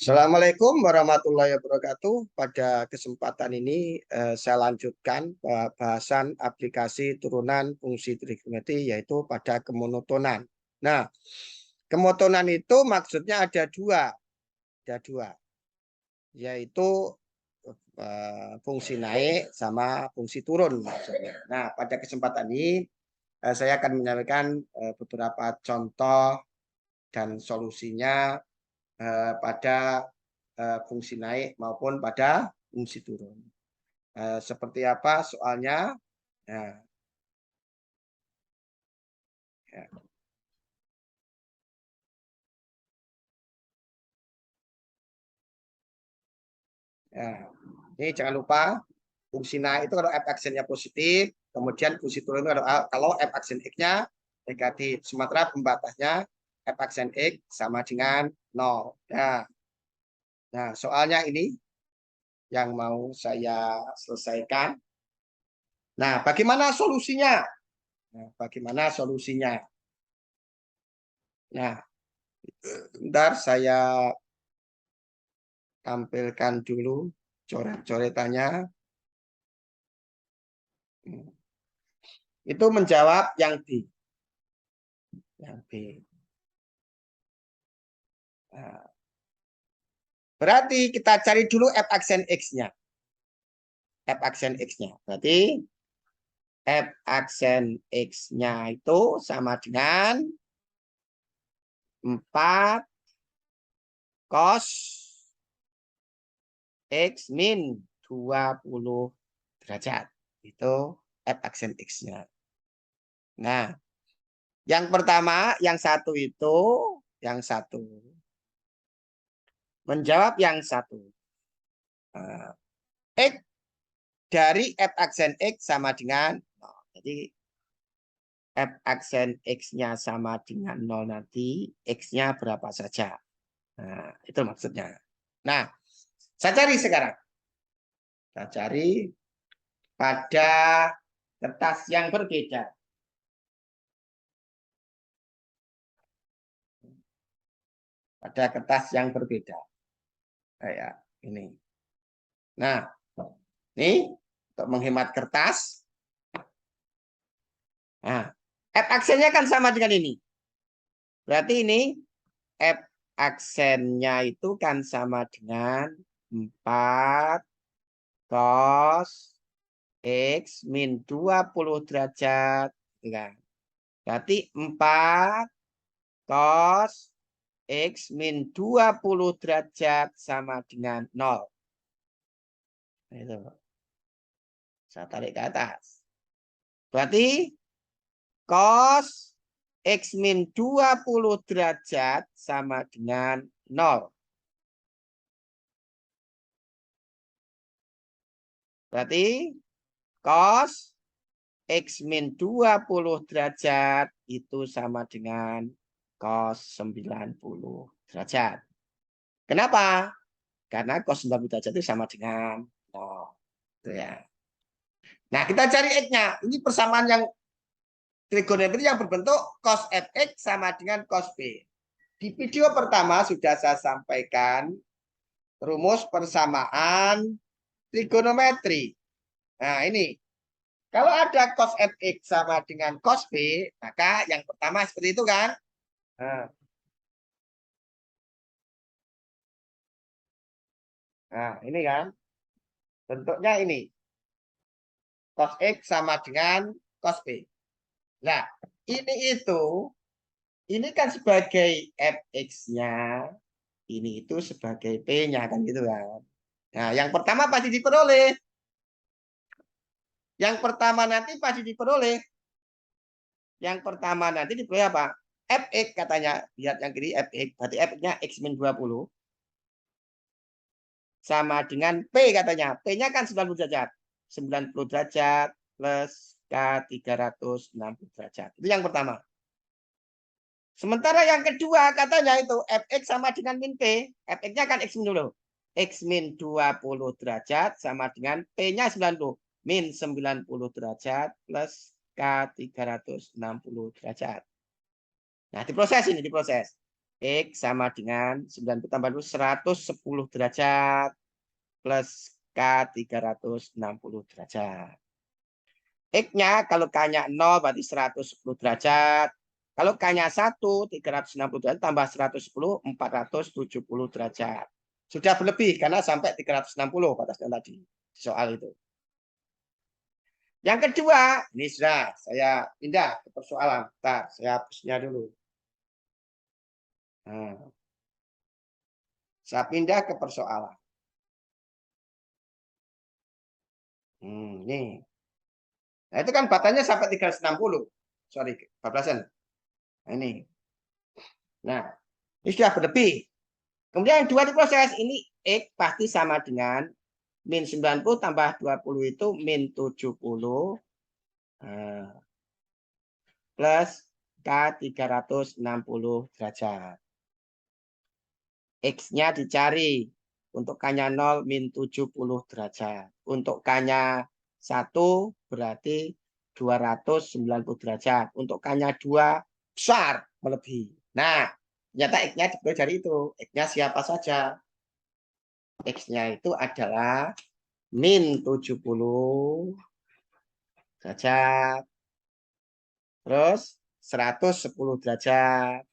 Assalamualaikum warahmatullahi wabarakatuh. Pada kesempatan ini saya lanjutkan bahasan aplikasi turunan fungsi trigonometri yaitu pada kemonotonan. Nah, kemonotonan itu maksudnya ada dua, yaitu fungsi naik sama fungsi turun maksudnya. Nah, pada kesempatan ini saya akan menyampaikan beberapa contoh dan solusinya pada fungsi naik maupun pada fungsi turun. Seperti apa soalnya? Nah, ya. Ya. Ini jangan lupa fungsi naik itu kalau f aksennya positif, kemudian fungsi turun itu kalau f aksen x-nya negatif. Sementara pembatasnya f aksen x sama dengan 0. Nah, soalnya ini yang mau saya selesaikan. Nah, bagaimana solusinya? Bagaimana solusinya? Nah, bentar saya tampilkan dulu coret-coretannya. Itu menjawab yang B. Yang B. Nah, berarti kita cari dulu f aksen x-nya. F aksen x-nya. Berarti f aksen x-nya itu sama dengan 4 cos x min 20 derajat. Itu f aksen x-nya. Nah, yang pertama, yang satu itu, yang satu. Menjawab yang satu. X dari f aksen x sama dengan 0. Jadi f aksen x-nya sama dengan 0 nanti, x-nya berapa saja. Nah, itu maksudnya. Nah, saya cari sekarang. Saya cari pada kertas yang berbeda. Pada kertas yang berbeda. Kayak ini. Nah, ini untuk menghemat kertas. Nah, f aksennya kan sama dengan ini. Berarti ini f aksennya itu kan sama dengan 4 cos x min 20 derajat. Kan? Berarti 4 cos x min 20 derajat sama dengan 0. Itu. Saya tarik ke atas. Berarti cos x min 20 derajat sama dengan 0. Berarti cos x min 20 derajat itu sama dengan cos 90 derajat. Kenapa? Karena cos 90 derajat itu sama dengan 0. Itu ya. Nah, kita cari x-nya. Ini persamaan yang trigonometri yang berbentuk cos fx sama dengan cos b. Di video pertama sudah saya sampaikan rumus persamaan trigonometri. Nah, ini. Kalau ada cos fx sama dengan cos b, maka yang pertama seperti itu kan? Nah, ini kan. Bentuknya ini. Cos x sama dengan cos b. Nah, ini kan sebagai fx-nya, ini itu sebagai p-nya kan gitu kan. Nah, yang pertama pasti diperoleh. Yang pertama nanti pasti diperoleh. Yang pertama nanti diperoleh apa? Fx katanya. Lihat yang kiri fx. Berarti fx-nya x min 20. Sama dengan P katanya. P-nya kan 90 derajat. 90 derajat plus K 360 derajat. Itu yang pertama. Sementara yang kedua katanya itu Fx sama dengan min P. Fx-nya kan X min dulu. X min 20 derajat sama dengan P-nya 90. Min 90 derajat plus K 360 derajat. Nah, diproses ini, diproses. X sama dengan 90 tambah 110 derajat plus K 360 derajat. X-nya kalau K-nya 0 berarti 110 derajat. Kalau K-nya 1, 360 derajat tambah 110, 470 derajat. Sudah berlebih karena sampai 360 batasnya tadi. Soal itu. Yang kedua, ini sudah saya pindah ke persoalan. Bentar, saya hapusnya dulu. Nah, saya pindah ke persoalan. Nih. Nah, itu kan batasnya sampai 360. Sorry, 14-an. Nah, ini. Nah, ini sudah berlebih. Kemudian yang dua diproses. Ini X pasti sama dengan min 90 tambah 20 itu min 70. Plus K 360 derajat. X-nya dicari. Untuk K-nya 0 min 70 derajat. Untuk K-nya 1 berarti 290 derajat. Untuk K-nya 2 besar melebihi. Nah, ternyata X-nya dibeli dari itu. X-nya siapa saja? X-nya itu adalah min 70 derajat. Terus 110 derajat.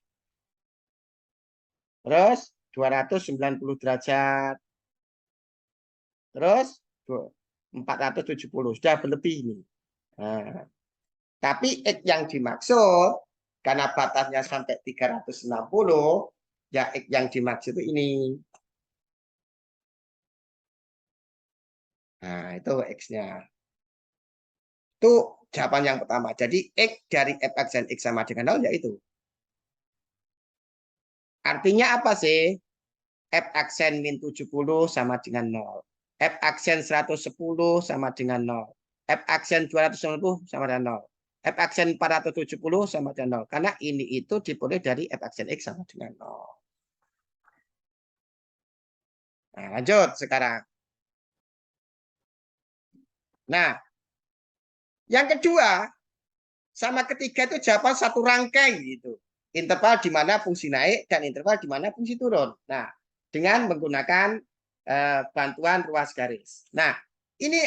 Terus 290 derajat. Terus 470. Sudah berlebih ini. Nah, tapi X yang dimaksud, karena batasnya sampai 360, ya X yang dimaksud itu ini. Nah, itu X-nya. Itu jawaban yang pertama. Jadi X dari f aksen X sama dengan 0, yaitu. Artinya apa sih? F aksen min 70 sama dengan 0. F aksen 110 sama dengan 0. F aksen 290 sama dengan 0. F aksen 470 sama dengan 0. Karena ini itu diperoleh dari F aksen X sama dengan 0. Nah, lanjut sekarang. Nah, yang kedua, sama ketiga itu jawaban satu rangkai gitu. Interval di mana fungsi naik dan interval di mana fungsi turun. Nah, dengan menggunakan bantuan ruas garis. Nah, ini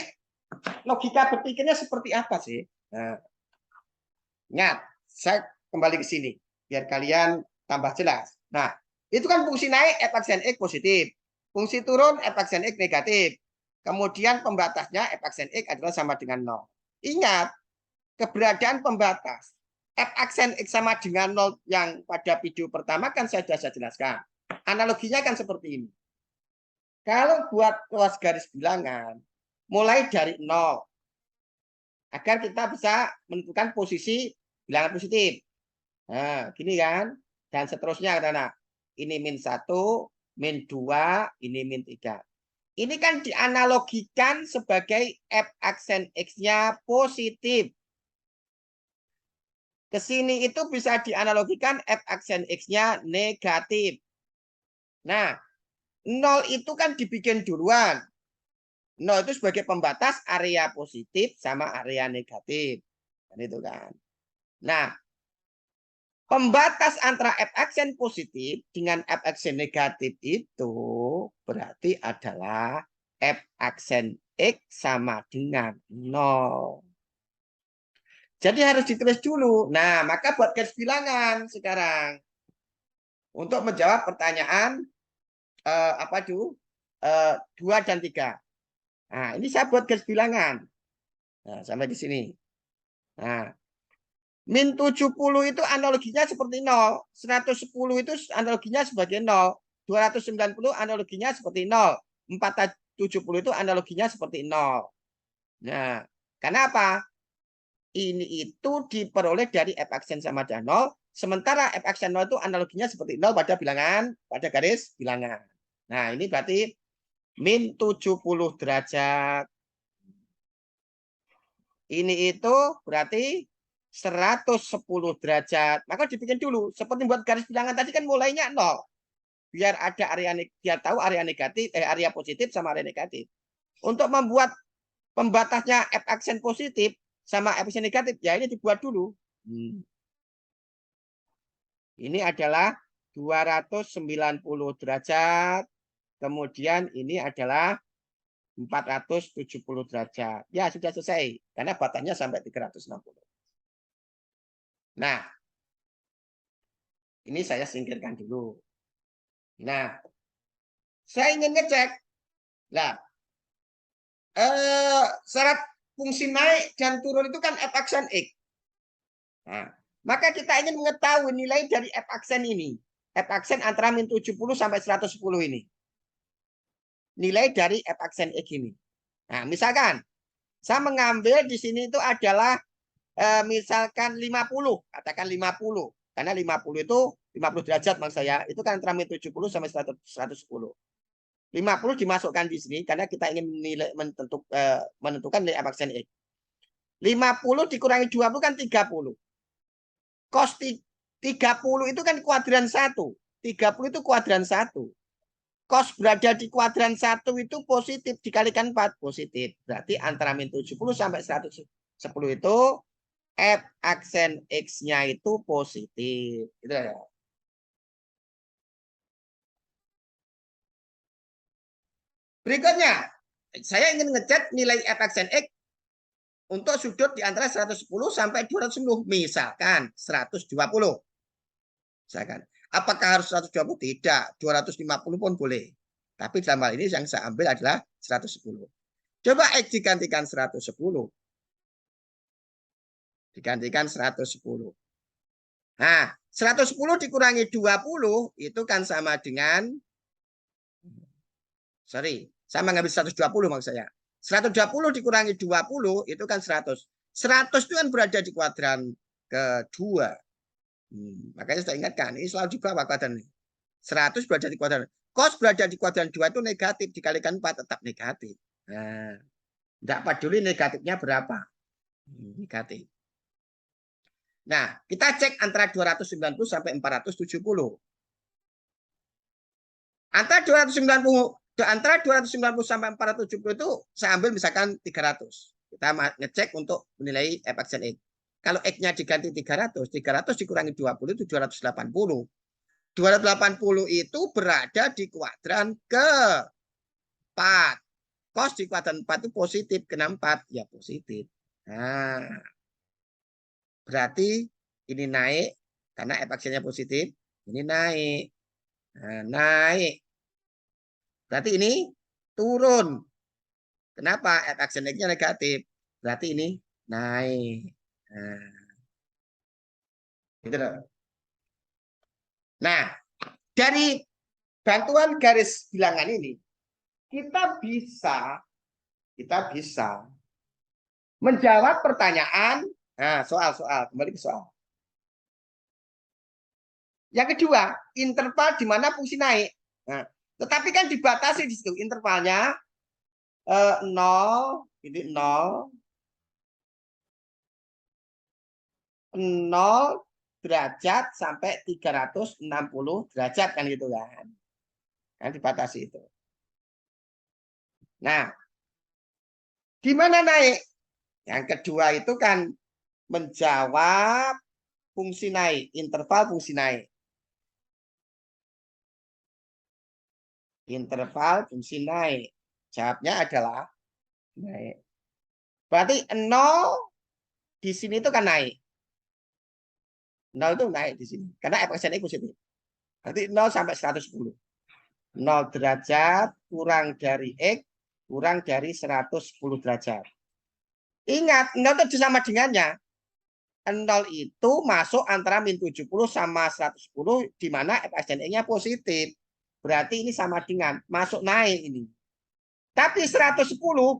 logika berpikirnya seperti apa sih? Nah, ingat, saya kembali ke sini biar kalian tambah jelas. Nah, itu kan fungsi naik f aksen X positif. Fungsi turun f aksen X negatif. Kemudian pembatasnya f aksen X adalah sama dengan 0. Ingat, keberadaan pembatas f aksen X sama dengan 0 yang pada video pertama kan saya sudah jelaskan. Analoginya kan seperti ini. Kalau buat ruas garis bilangan, mulai dari 0, agar kita bisa menentukan posisi bilangan positif. Nah, gini kan. Dan seterusnya karena ini min 1, min 2, ini min 3. Ini kan dianalogikan sebagai f aksen X-nya positif. Ke sini itu bisa dianalogikan f aksen X-nya negatif. Nah, 0 itu kan dibikin duluan. 0 itu sebagai pembatas area positif sama area negatif. Dan itu kan. Nah, pembatas antara f aksen positif dengan f aksen negatif itu berarti adalah f aksen X sama dengan 0. Jadi harus ditulis dulu. Nah, maka buat garis bilangan sekarang. Untuk menjawab pertanyaan apa itu? 2 dan 3. Nah, ini saya buat garis bilangan. Nah, sampai di sini. Nah, min 70 itu analoginya seperti 0. 110 itu analoginya sebagai 0. 290 analoginya seperti 0. 470 itu analoginya seperti 0. Nah, kenapa? Ini itu diperoleh dari f aksen sama dengan 0. Sementara f aksen 0 itu analoginya seperti 0 pada bilangan, pada garis bilangan. Nah, ini berarti min 70 derajat. Ini itu berarti 110 derajat. Maka dibikin dulu. Seperti buat garis bilangan tadi kan mulainya 0. Biar ada area, biar tahu area negatif, area positif sama area negatif. Untuk membuat pembatasnya f aksen positif sama f aksen negatif, ya ini dibuat dulu. Ini adalah 290 derajat. Kemudian ini adalah 470 derajat. Ya, sudah selesai. Karena batasnya sampai 360. Nah, ini saya singkirkan dulu. Nah, saya ingin ngecek. Nah, syarat fungsi naik dan turun itu kan f aksen X. Nah, maka kita ingin mengetahui nilai dari f aksen ini. F aksen antara min 70 sampai 110 ini. Nilai dari f aksen X ini. Nah, misalkan saya mengambil di sini itu adalah misalkan 50, katakan 50. Karena 50 itu 50 derajat maksud saya. Itu kan antara min 70 sampai 110. 50 dimasukkan di sini karena kita ingin menentukan nilai f aksen X. 50 dikurangi 20 kan 30. Cos 30 itu kan kuadran 1. 30 itu kuadran 1. Cos berada di kuadran 1 itu positif dikalikan 4 positif. Berarti antara min 70 sampai 110 itu f aksen X-nya itu positif. Gitu ya. Berikutnya, saya ingin ngecek nilai f aksen X untuk sudut di antara 110 sampai 210. Misalkan 120. Misalkan. Apakah harus 120? Tidak. 250 pun boleh. Tapi dalam hal ini yang saya ambil adalah 110. Coba X digantikan 110. Digantikan 110. Nah, 110 dikurangi 20 itu kan sama dengan, sorry, saya mengambil 120 maksud saya. 120 dikurangi 20 itu kan 100. 100 itu kan berada di kuadran kedua. Makanya saya ingatkan, ini selalu di bawah kuadran ini. 100 berada di kuadran. Cos berada di kuadran 2 itu negatif. Dikalikan 4 tetap negatif. Nah, tidak peduli negatifnya berapa. Negatif. Nah, kita cek antara 290 sampai 470. Antara 290 sampai 470 itu saya ambil misalkan 300. Kita ngecek untuk menilai f aksen X. Kalau X-nya diganti 300, 300 dikurangi 20 itu 280. 280 itu berada di kuadran ke-4. Cos di kuadran 4 itu positif. Kenapa 4? Ya positif. Nah, berarti ini naik karena f aksennya positif. Ini naik. Nah, naik. Berarti ini turun. Kenapa? F aksen X-nya negatif. Berarti ini naik. Nah, gitu loh. Nah, dari bantuan garis bilangan ini, kita bisa menjawab pertanyaan. Nah, soal-soal. Kembali ke soal. Yang kedua, interval di mana fungsi naik. Nah, tetapi kan dibatasi di situ intervalnya 0, ini 0, 0 derajat sampai 360 derajat kan gitu kan. Kan dibatasi itu. Nah, di mana naik? Yang kedua itu kan menjawab fungsi naik, interval fungsi naik. Interval fungsi naik. Jawabnya adalah naik. Berarti 0 di sini itu kan naik. 0 itu naik di sini. Karena f aksen X positif. Berarti 0 sampai 110. 0 derajat kurang dari X kurang dari 110 derajat. Ingat, 0 itu sama dengannya. 0 itu masuk antara min 70 sama 110 di mana f aksen X-nya positif. Berarti ini sama dengan masuk naik ini. Tapi 110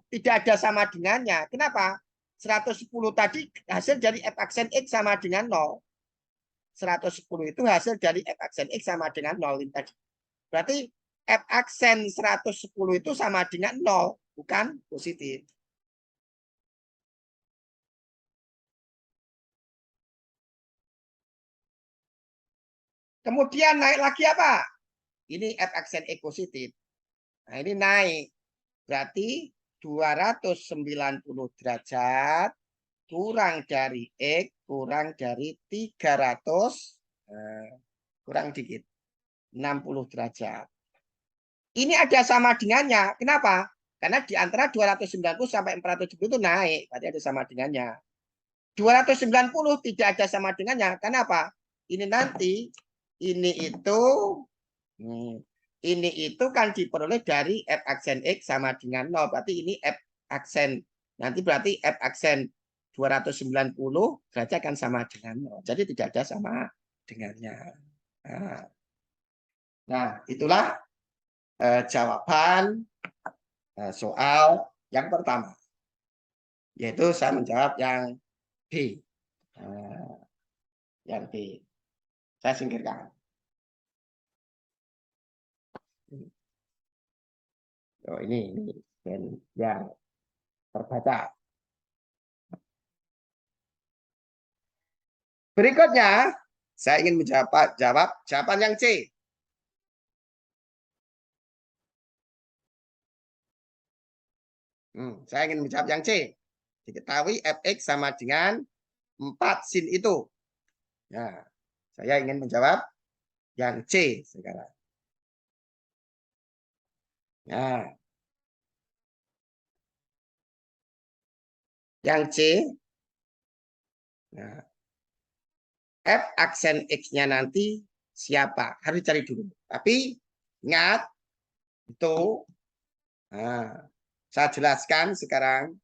tidak ada sama dengannya. Kenapa? 110 tadi hasil dari f aksen X sama dengan 0. 110 itu hasil dari f aksen X sama dengan 0 tadi. Berarti f aksen 110 itu sama dengan 0, bukan positif. Kemudian naik lagi apa? Ini f aksen X positif. Nah, ini naik. Berarti 290 derajat kurang dari X kurang dari 300 kurang dikit. 60 derajat. Ini ada sama dengannya. Kenapa? Karena di antara 290 sampai 470 itu naik. Berarti ada sama dengannya. 290 tidak ada sama dengannya. Kenapa? Ini nanti, ini itu, ini itu kan diperoleh dari F aksen X sama dengan 0. Berarti ini F aksen. Nanti berarti F aksen 290 derajat kan sama dengan 0. Jadi tidak ada sama dengannya. Nah itulah jawaban soal yang pertama. Yaitu saya menjawab yang B. Yang B. Saya singkirkan. Oh, ini yang terbaca. Berikutnya, saya ingin menjawab jawaban yang C. Saya ingin menjawab yang C. Diketahui fx sama dengan 4 sin itu. Nah, saya ingin menjawab yang C sekarang. Nah, yang C. Nah, F aksen X-nya nanti siapa? Harus cari dulu. Tapi ingat, itu saya jelaskan sekarang.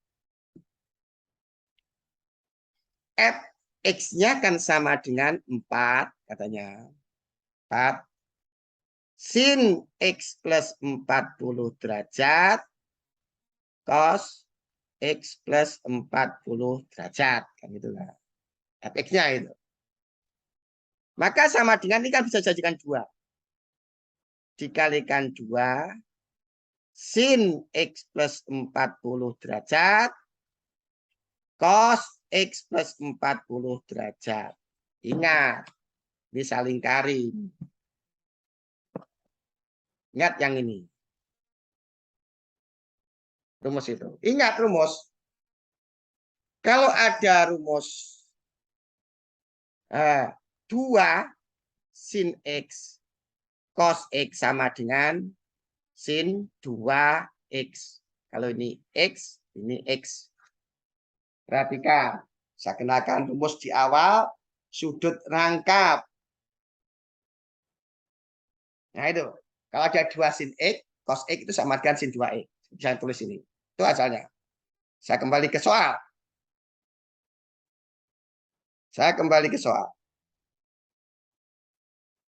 F X-nya kan sama dengan 4 katanya. 4 sin X plus 40 derajat cos X plus 40 derajat. Kan itulah. Fx-nya itu. Maka sama dengan ini kan bisa jadikan 2. Dikalikan 2 sin X plus 40 derajat cos X plus 40 derajat. Ingat, ini saling kari. Ingat yang ini. Rumus itu. Ingat rumus. Kalau ada rumus 2 sin X cos X sama dengan sin 2X. Kalau ini X, ini X. Perhatikan. Saya kenakan rumus di awal. Sudut rangkap. Nah itu. Kalau ada 2 sin X, cos X itu sama dengan sin 2X. Bisa tulis ini. Itu asalnya. Saya kembali ke soal.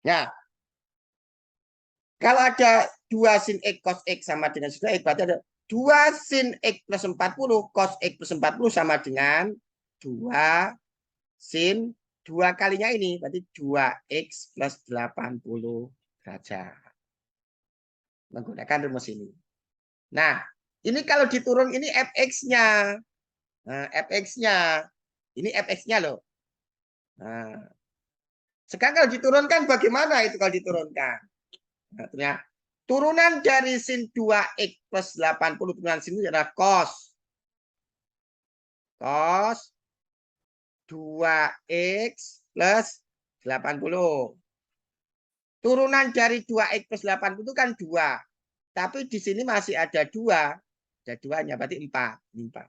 Ya. Kalau ada 2 sin X cos X sama dengan sin X, berarti ada 2 sin X plus 40 cos X plus 40 sama dengan 2 sin 2 kalinya ini. Berarti 2X plus 80 derajat. Menggunakan rumus ini. Nah, ini kalau diturun ini Fx-nya. Nah, Fx-nya. Ini Fx-nya loh. Nah, sekarang kalau diturunkan bagaimana itu kalau diturunkan? Nah, ternyata turunan dari sin 2x plus 80 turunan sin itu adalah cos 2x plus 80. Turunan dari 2x plus 80 itu kan 2. Tapi di sini masih ada 2. Ada 2-nya, berarti 4. Ini 4.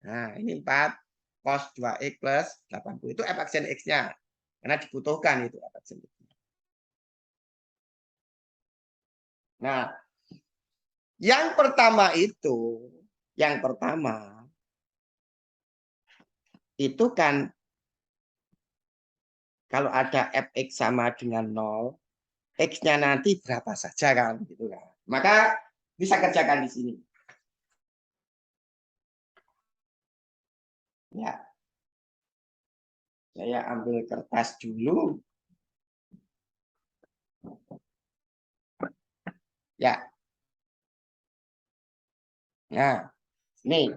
Nah, ini 4 cos 2x plus 80. Itu F aksen X-nya. Karena dibutuhkan itu F aksen X. Nah, yang pertama itu kan kalau ada fx sama dengan 0, x-nya nanti berapa saja kan gitu kan. Maka bisa kerjakan di sini. Ya. Saya ambil kertas dulu. Ya. Nah, nih.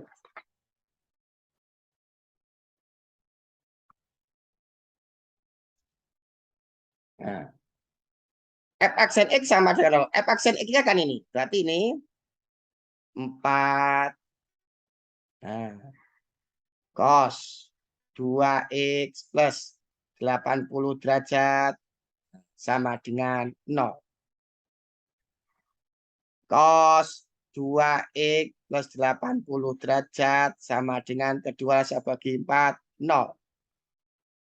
Nah. F aksen X sama dengan 0. F aksen X-nya kan ini. Berarti ini 4 cos 2x plus 80 derajat sama dengan 0. Cos 2X plus 80 derajat sama dengan kedua saya bagi 4, 0.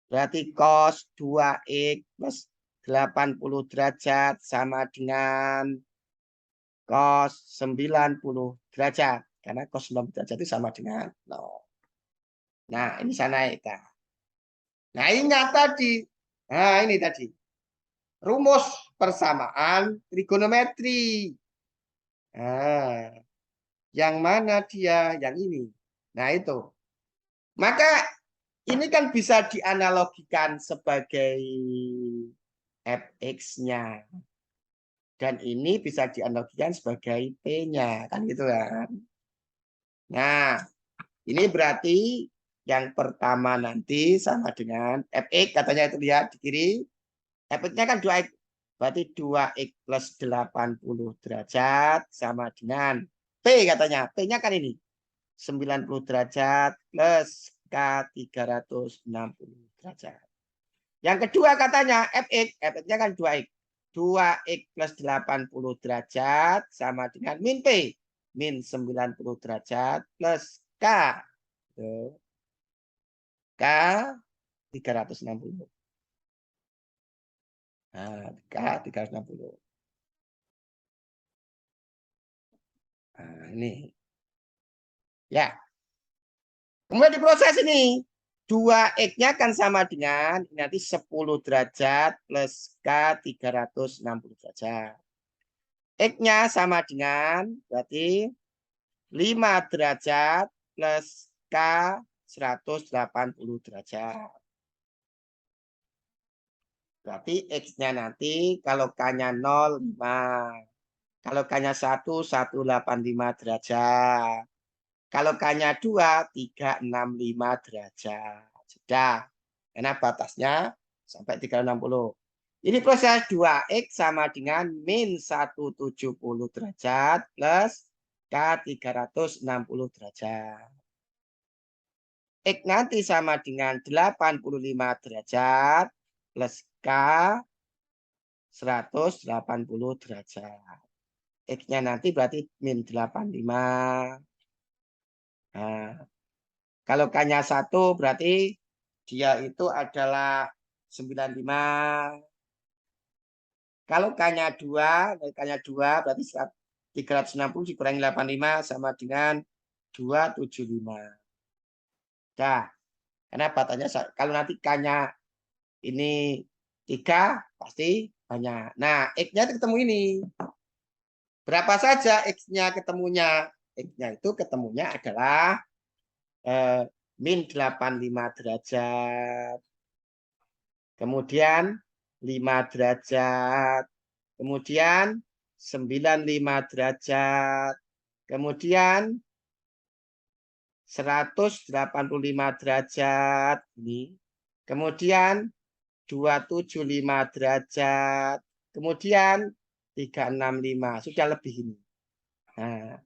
Berarti cos 2X plus 80 derajat sama dengan cos 90 derajat. Karena cos 90 derajat itu sama dengan 0. Nah, ini saya naikkan. Nah, ingat tadi. Nah, ini tadi. Rumus persamaan trigonometri. Nah, yang mana dia? Yang ini. Nah, itu. Maka ini kan bisa dianalogikan sebagai fx-nya. Dan ini bisa dianalogikan sebagai p-nya. Kan gitu kan. Nah, ini berarti yang pertama nanti sama dengan fx. Katanya itu lihat di kiri. Fx-nya kan 2x. Berarti 2x plus 80 derajat sama dengan P katanya. P-nya kan ini. 90 derajat plus K 360 derajat. Yang kedua katanya Fx. Fx-nya kan 2x. 2x plus 80 derajat sama dengan min P. Min 90 derajat plus K. K 360. Nah, K 360. Nah, ini. Ya. Kemudian diproses ini. 2x-nya kan sama dengan nanti 10 derajat plus K 360 derajat. X-nya sama dengan berarti 5 derajat plus K 180 derajat. Berarti X-nya nanti kalau K-nya 0, 5. Kalau K-nya 1, 185 derajat. Kalau K-nya 2, 365 derajat. Sudah. Karena batasnya sampai 360. Ini proses 2X sama dengan min 170 derajat plus K 360 derajat. X nanti sama dengan 85 derajat plus K 180 derajat. X-nya nanti berarti min 85. Nah, kalau K-nya 1 berarti dia itu adalah 95. Kalau K-nya 2, berarti 360 dikurangi 85 sama dengan 275. Nah, karena batasnya kalau nanti K-nya ini 3 pasti banyak. Nah, X-nya ketemu ini. Berapa saja X-nya ketemunya? X-nya itu ketemunya adalah min 85 derajat. Kemudian 5 derajat. Kemudian 95 derajat. Kemudian 185 derajat. Ini. Kemudian 275 derajat. Kemudian 365. Sudah lebih ini. Nah,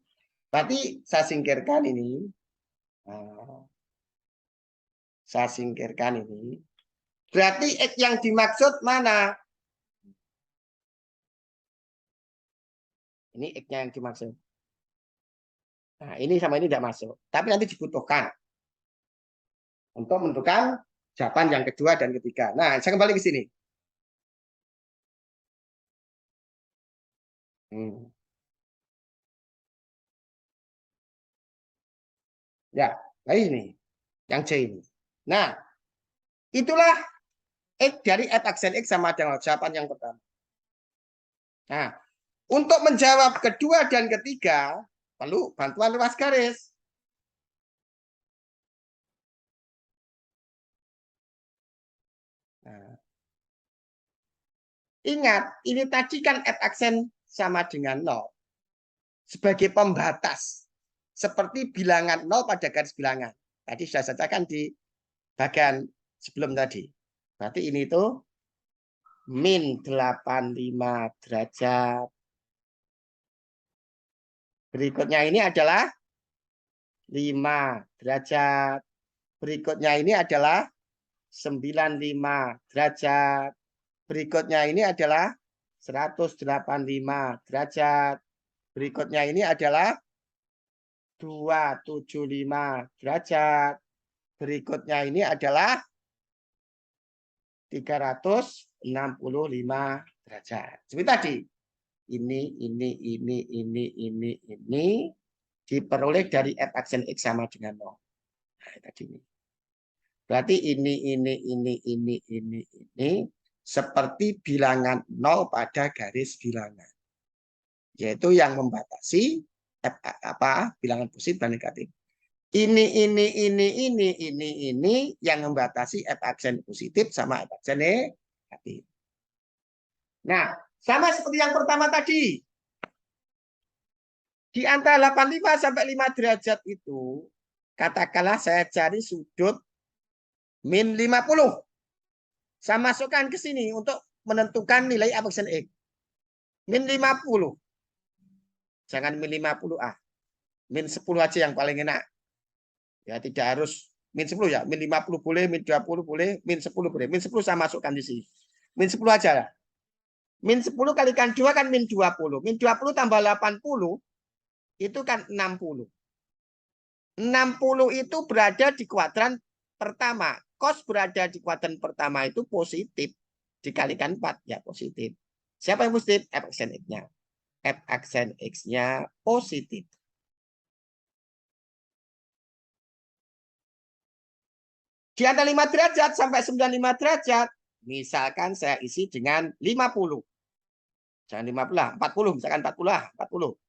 berarti saya singkirkan ini. Nah, saya singkirkan ini. Berarti X yang dimaksud mana? Ini X yang dimaksud. Nah, ini sama ini tidak masuk. Tapi nanti dibutuhkan untuk menentukan jawaban yang kedua dan ketiga. Nah, saya kembali ke sini. Ya, nah ini. Yang C ini. Nah, itulah X dari f aksen X sama dengan jawaban yang pertama. Nah, untuk menjawab kedua dan ketiga, perlu bantuan luas garis. Nah, ingat, ini tadi kan f aksen sama dengan 0. Sebagai pembatas. Seperti bilangan 0 pada garis bilangan. Tadi sudah saya katakan di bagian sebelum tadi. Berarti ini tuh min 85 derajat. Berikutnya ini adalah 5 derajat. Berikutnya ini adalah 95 derajat. Berikutnya ini adalah 185 derajat. Berikutnya ini adalah 275 derajat. Berikutnya ini adalah 365 derajat. Seperti tadi. Ini diperoleh dari f aksen X sama dengan 0. Nah, tadi ini. Berarti ini seperti bilangan 0 pada garis bilangan. Yaitu yang membatasi bilangan positif dan negatif. Ini yang membatasi f aksen positif sama f aksen negatif. Nah, sama seperti yang pertama tadi. Di antara 85 sampai 5 derajat itu, katakanlah saya cari sudut min 50. Saya masukkan ke sini untuk menentukan nilai f aksen X. Min 50. Jangan min 50 min 10 aja yang paling enak. Ya, tidak harus min 10 ya. Min 50 boleh, min 20 boleh, min 10 boleh. Min 10 saya masukkan di sini. Min 10 aja lah. Min 10 kalikan 2 kan min 20. Min 20 tambah 80 itu kan 60. 60 itu berada di kuadran pertama. Cos berada di kuadran pertama itu positif. Dikalikan 4 ya positif. Siapa yang positif? F aksen X-nya. F aksen X-nya positif. Di antara 5 derajat sampai 95 derajat, misalkan saya isi dengan 50. Jangan 50 lah, 40 misalkan 40 lah, 40.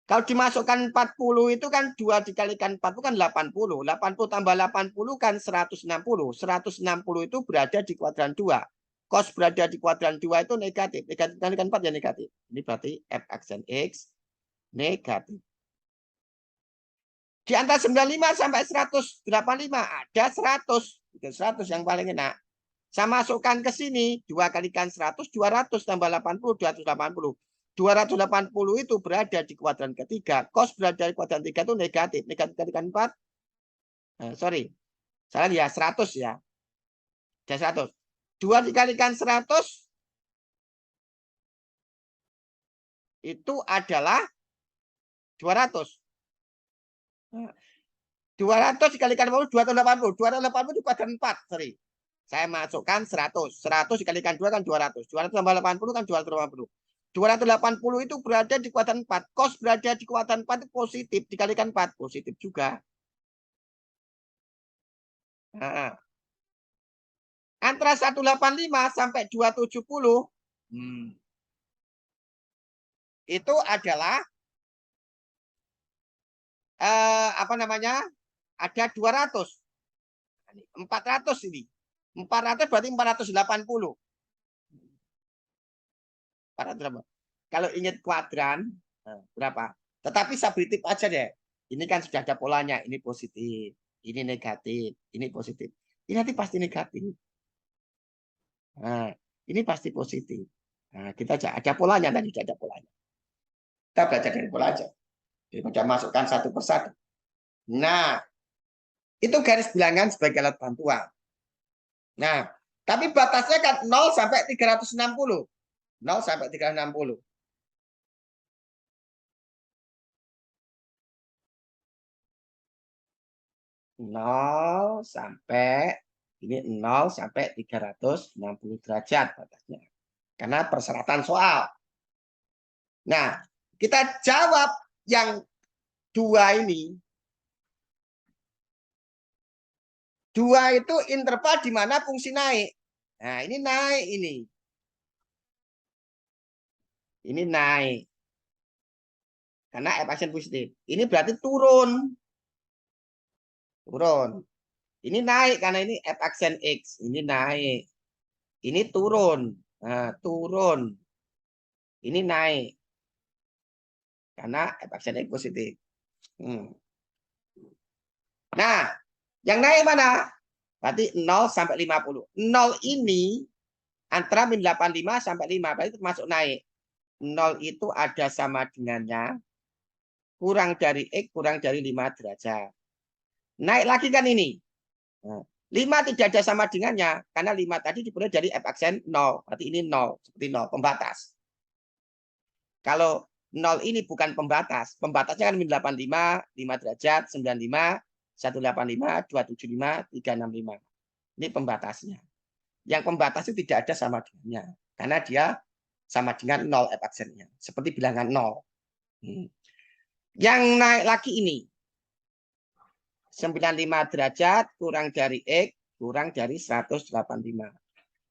Kalau dimasukkan 40 itu kan 2 dikalikan 40 kan 80. 80 tambah 80 kan 160. 160 itu berada di kuadran 2. Cos berada di kuadran 2 itu negatif. Negatif kalikan 4 ya negatif. Ini berarti F aksen X negatif. Di antara 95 sampai 185 ada 100. 100 yang paling enak. Saya masukkan ke sini 2 kalikan 100, 200 tambah 80, 280. 280 itu berada di kuadran ketiga. Cos berada di kuadran 3 itu negatif. Negatif kalikan 4. Sorry. Salah ya 100 ya. Ada 100. 2 dikalikan 100 itu adalah 200. 200 dikalikan 280. 280 di kuadran 4. Sorry. Saya masukkan 100. 100 dikalikan 2 kan 200. 200 tambah 80 kan 280. 280 itu berada di kuadran 4. Cos berada di kuadran 4 itu positif. Dikalikan 4. Positif juga. Nah, antara 185 sampai 270 itu adalah apa namanya? Ada 200. 400 ini. 400 berarti 480. 400. Kalau ingat kuadran berapa? Tetapi saya beri tip aja deh. Ini kan sudah ada polanya. Ini positif, ini negatif, ini positif. Ini nanti pasti negatif. Nah, ini pasti positif. Nah, kita ada polanya tadi, ada polanya. Kita belajar dari pola aja. Daripada masukkan satu persatu. Nah, itu garis bilangan sebagai alat bantuan. Nah, tapi batasnya kan 0 sampai 360. 0 sampai 360. Nol sampai ini 0 sampai 360 derajat batasnya. Karena persyaratan soal. Nah, kita jawab yang 2 ini. 2 itu interval di mana fungsi naik. Nah, ini naik ini. Ini naik. Karena F aksen positif. Ini berarti turun. Turun. Ini naik karena ini F aksen X. Ini naik. Ini turun. Nah, turun. Ini naik. Karena F aksen X positif. Nah, yang naik mana? Berarti 0 sampai 50. 0 ini antara min 85 sampai 5. Berarti termasuk naik. 0 itu ada sama dengannya. Kurang dari X, kurang dari 5 derajat. Naik lagi kan ini. Nah, 5 tidak ada sama dengannya, karena 5 tadi dimulai dari F aksen 0. Berarti ini 0, seperti 0, pembatas. Kalau 0 ini bukan pembatas, pembatasnya kan min 85, 5 derajat, 95, 185, 275, 365. Ini pembatasnya. Yang pembatas itu tidak ada sama dengannya, karena dia sama dengan 0 F aksennya, seperti bilangan 0. Yang naik lagi ini, 95 derajat kurang dari X kurang dari 185.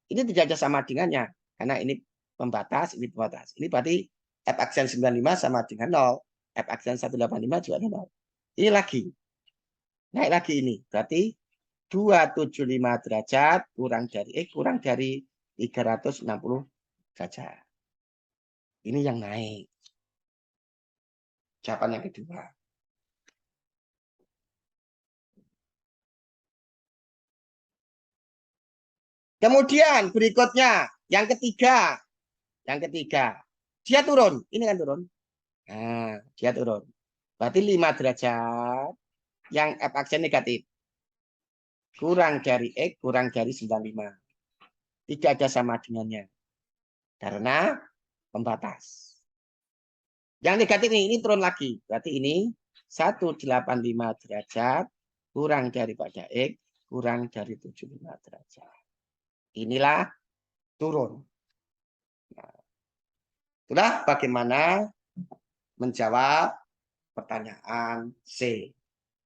Ini tidak ada sama dengannya, karena ini pembatas, ini pembatas. Ini berarti F aksen 95 sama dengan 0. F aksen 185 juga 0. Ini lagi. Naik lagi ini. Berarti 275 derajat kurang dari X kurang dari 360 derajat. Ini yang naik. Jawaban yang kedua. Kemudian berikutnya, yang ketiga. Yang ketiga, dia turun. Ini kan turun. Nah, dia turun. Berarti 5 derajat yang F aksen negatif. Kurang dari X, kurang dari 95. Tidak ada sama dengannya. Karena pembatas. Yang negatif ini turun lagi. Berarti ini 185 derajat kurang daripada X, kurang dari 75 derajat. Inilah turun. Nah, itulah bagaimana menjawab pertanyaan C.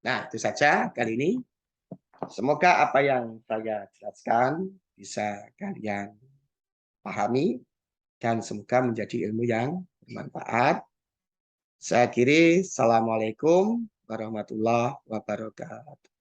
Nah, itu saja kali ini. Semoga apa yang saya jelaskan bisa kalian pahami dan semoga menjadi ilmu yang bermanfaat. Saya akhiri, Assalamualaikum warahmatullahi wabarakatuh.